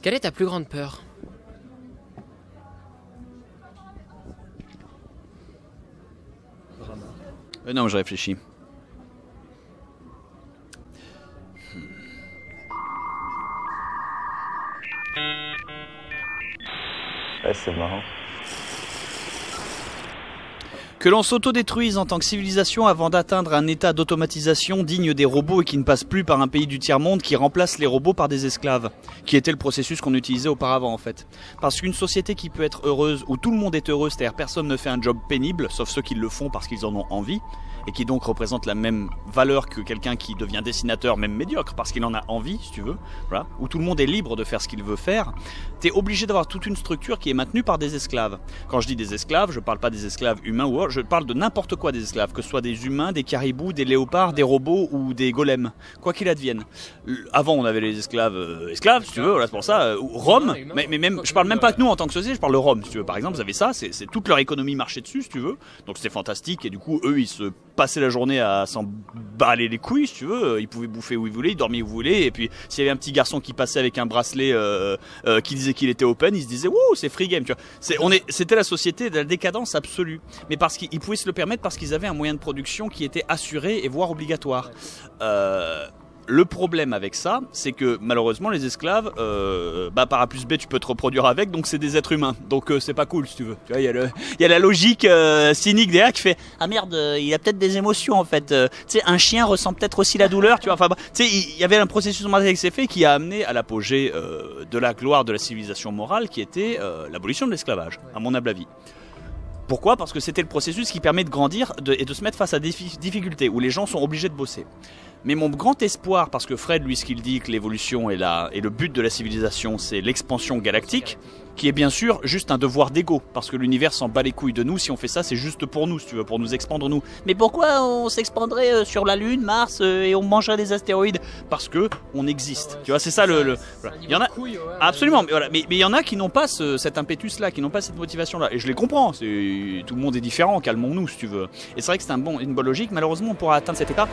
Quelle est ta plus grande peur? Non, je réfléchis. Ouais, c'est marrant. Que l'on s'autodétruise en tant que civilisation avant d'atteindre un état d'automatisation digne des robots et qui ne passe plus par un pays du tiers-monde qui remplace les robots par des esclaves, qui était le processus qu'on utilisait auparavant en fait. Parce qu'une société qui peut être heureuse, où tout le monde est heureux, c'est-à-dire personne ne fait un job pénible, sauf ceux qui le font parce qu'ils en ont envie, et qui donc représente la même valeur que quelqu'un qui devient dessinateur, même médiocre, parce qu'il en a envie, si tu veux, voilà, où tout le monde est libre de faire ce qu'il veut faire, t'es obligé d'avoir toute une structure qui est maintenue par des esclaves. Quand je dis des esclaves, je parle pas des esclaves humains ou autres, je parle de n'importe quoi des esclaves, que ce soit des humains, des caribous, des léopards, des robots ou des golems, quoi qu'il advienne. Avant on avait les esclaves, si tu veux, voilà, c'est pour ça, Rome, mais même, je parle même pas que nous en tant que société, je parle de Rome, si tu veux, par exemple, vous avez ça, c'est toute leur économie marchait dessus, si tu veux, donc c'était fantastique, et du coup, eux, ils se passaient la journée à s'en baler les couilles, si tu veux, ils pouvaient bouffer où ils voulaient, ils dormaient où ils voulaient, et puis s'il y avait un petit garçon qui passait avec un bracelet qui disait qu'il était open, il se disait, wouh, c'est free game, tu vois. C'était la société de la décadence absolue, mais parce qu'ils pouvaient se le permettre parce qu'ils avaient un moyen de production qui était assuré et voire obligatoire. Le problème avec ça, c'est que malheureusement les esclaves, par A plus B tu peux te reproduire avec, donc c'est des êtres humains, donc c'est pas cool si tu veux. Tu vois, il y a la logique cynique derrière qui fait ah merde, il a peut-être des émotions en fait. Tu sais, un chien ressent peut-être aussi la douleur, tu vois. Enfin, tu sais, il y avait un processus mental qui s'est fait qui a amené à l'apogée de la gloire de la civilisation morale, qui était l'abolition de l'esclavage, à mon humble avis. Pourquoi? Parce que c'était le processus qui permet de grandir et de se mettre face à des difficultés, où les gens sont obligés de bosser. Mais mon grand espoir, parce que Fred, lui, ce qu'il dit, que l'évolution et le but de la civilisation, c'est l'expansion galactique, qui est bien sûr juste un devoir d'ego, parce que l'univers s'en bat les couilles de nous, si on fait ça, c'est juste pour nous, si tu veux, pour nous expandre nous. Mais pourquoi on s'expandrait sur la Lune, Mars, et on mangerait des astéroïdes? Parce que on existe, tu vois, c'est ça voilà. Il y en a, absolument, mais voilà, mais il y en a qui n'ont pas cet impétus-là, qui n'ont pas cette motivation-là, et je les comprends, tout le monde est différent, calmons-nous, si tu veux. Et c'est vrai que c'est une bonne logique, malheureusement, on pourra atteindre cet état,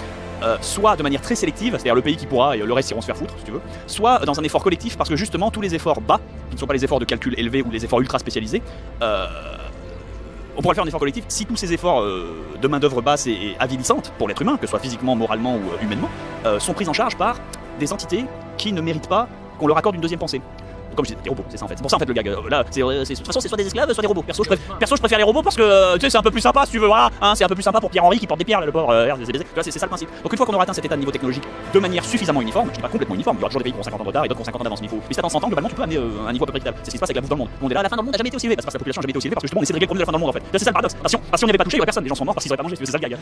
soit de manière très sélective, c'est-à-dire le pays qui pourra, et le reste, ils vont se faire foutre, si tu veux, soit dans un effort collectif, parce que justement, tous les efforts bas, qui ne sont pas les efforts de calcul élevés ou les efforts ultra spécialisés, on pourrait faire un effort collectif si tous ces efforts de main d'œuvre basse et avilissantes pour l'être humain, que ce soit physiquement, moralement ou humainement, sont pris en charge par des entités qui ne méritent pas qu'on leur accorde une deuxième pensée. Comme je disais, des robots, c'est ça en fait. C'est pour ça en fait le gag. Là, de toute façon, c'est soit des esclaves, soit des robots. Perso, je préfère les robots parce que tu sais, c'est un peu plus sympa si tu veux. Voilà, hein, c'est un peu plus sympa pour Pierre-Henri qui porte des pierres, là, le pauvre. C'est ça le principe. Donc une fois qu'on aura atteint cet état de niveau technologique de manière suffisamment uniforme, je dis pas complètement uniforme, il y aura toujours des pays qui ont 50 ans de retard et d'autres qui ont 50 ans d'avance. Mais si t'attends 100 ans, globalement, tu peux amener un niveau à peu près équitable. C'est ce qui se passe avec la bouffe dans le monde. On est là, la fin dans le monde n'a jamais été aussi élevée parce que la population n'a jamais été aussi élevée parce que justement on essaie de régler le problème de la fin dans le monde en fait. C'est ça le paradoxe. Parce que si on n'y avait pas touché, il y aurait personne. Les gens sont morts parce qu'ils auraient pas mangé. C'est ça le gag.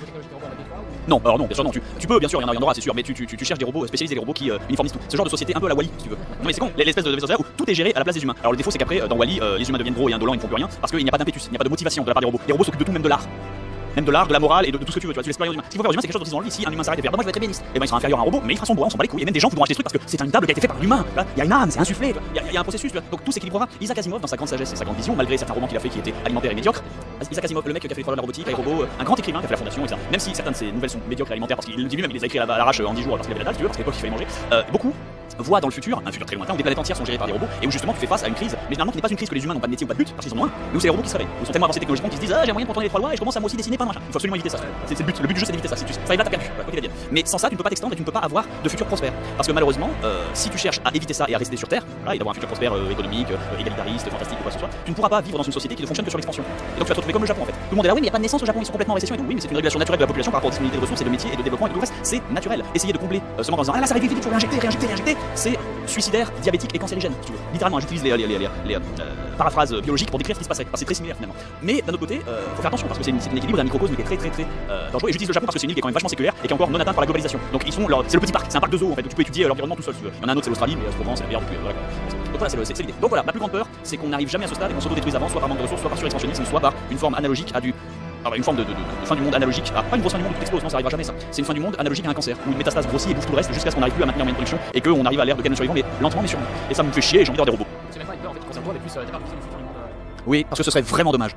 Non, alors non, bien sûr non, tu peux, bien sûr, il y en aura, c'est sûr, mais tu cherches des robots spécialisés, des robots qui uniformisent tout. Ce genre de société un peu à la Wall-E, si tu veux. Non mais c'est con, l'espèce de vaisseau où tout est géré à la place des humains. Alors le défaut c'est qu'après, dans Wall-E, les humains deviennent gros et indolents, ils ne font plus rien, parce qu'il n'y a pas d'impétus, il n'y a pas de motivation de la part des robots. Les robots s'occupent de tout, même de l'art. Même de l'art, de la morale et de tout ce que tu veux, tu laisses pas aux humains. Ce qu'il faut faire aux humains, c'est quelque chose dont ils ont envie. Si un humain s'arrête et fait, moi je vais être ébéniste, et ben il sera inférieur à un robot, mais il fera son bois, on s'en bat les couilles. Et même des gens voudront acheter ce truc parce que c'est une table qui a été fait par un humain. Il y a une âme, c'est insufflé, il y a un processus, donc tout s'équilibrera. Isaac Asimov, dans sa grande sagesse et sa grande vision, malgré certains romans qu'il a fait qui étaient alimentaires et médiocres, Isaac Asimov, le mec qui a fait les trois de la robotique, les robots, un grand écrivain qui a fait la fondation, etc. Même si certaines de ses nouvelles sont médiocres et alimentaires parce qu'il le dit lui-même, il les a écrits à l'arrache en 10 jours parce qu'il avait la dalle, si tu veux, parce qu'à l'époque il fallait manger. Beaucoup voient dans le futur, un futur très lointain, où des planètes entières sont gérées par des robots et où justement tu fais face à une crise, mais généralement qui n'est pas une crise que les humains n'ont pas de métier ou pas de but parce qu'ils en ont un, mais où c'est les robots qui se réveillent, où sont tellement avancés technologiquement qu'ils se disent ah j'ai moyen de contourner les trois lois et je commence à moi aussi dessiner plein de machin. Il faut absolument éviter ça. C'est le but du jeu, c'est d'éviter ça. Si ça va perdu, quoi qu'il advienne. Mais sans ça tu ne peux pas t'extendre et tu ne peux pas avoir de futur prospère. Parce que malheureusement, si tu cherches à éviter ça et à rester sur Terre, et d'avoir un futur prospère économique, égalitariste, fantastique ou quoi que ce soit, tu ne pourras pas vivre dans une société qui ne fonctionne que sur l'expansion. Et donc tu vas te retrouver comme le Japon en fait. Tout le monde est là oui mais il n'y a pas de naissance au Japon, ils sont complètement en récession et tout. Oui mais c'est une régulation naturelle de la population par rapport aux disponibilités de ressources et de métiers et de développement et de tout le reste. C'est naturel. Essayer de combler seulement en disant ah là ça va vite, il faut réinjecter, c'est suicidaire, diabétique et cancérigène, si tu veux. Littéralement, j'utilise les paraphrases biologiques pour décrire ce qui se passerait, parce que c'est très similaire finalement. Mais d'un autre côté, faut faire attention parce que c'est un équilibre d'un microcosme qui est très dangereux. Et j'utilise le Japon parce que c'est une île qui est quand même vachement séculaire et qui est encore non atteinte par la globalisation. Donc c'est le petit parc, c'est un parc de zoo en fait, où tu peux étudier l'environnement tout seul si tu veux. Il y en a un autre, c'est l'Australie, mais Provence, c'est la meilleure depuis. Voilà. Donc voilà, c'est l'idée. Donc voilà, ma plus grande peur, c'est qu'on n'arrive jamais à ce stade et qu'on s'auto-détruise avant, soit par manque de ressources, soit par surexpansionnisme, soit par une forme analogique à du. Alors une forme de fin du monde analogique, pas une grosse fin du monde où tout explose, non ça arrivera jamais ça. C'est une fin du monde analogique à un cancer, où une métastase grossit et bouffe tout le reste jusqu'à ce qu'on n'arrive plus à maintenir en moyenne production et qu'on arrive à l'ère de canne survivant mais lentement mais sûrement. Et ça me fait chier et j'ai envie d'avoir des robots. C'est même pas une peur en fait, concerne toi, mais plus t'as pas vision du futur du monde. Oui, parce que ce serait vraiment dommage.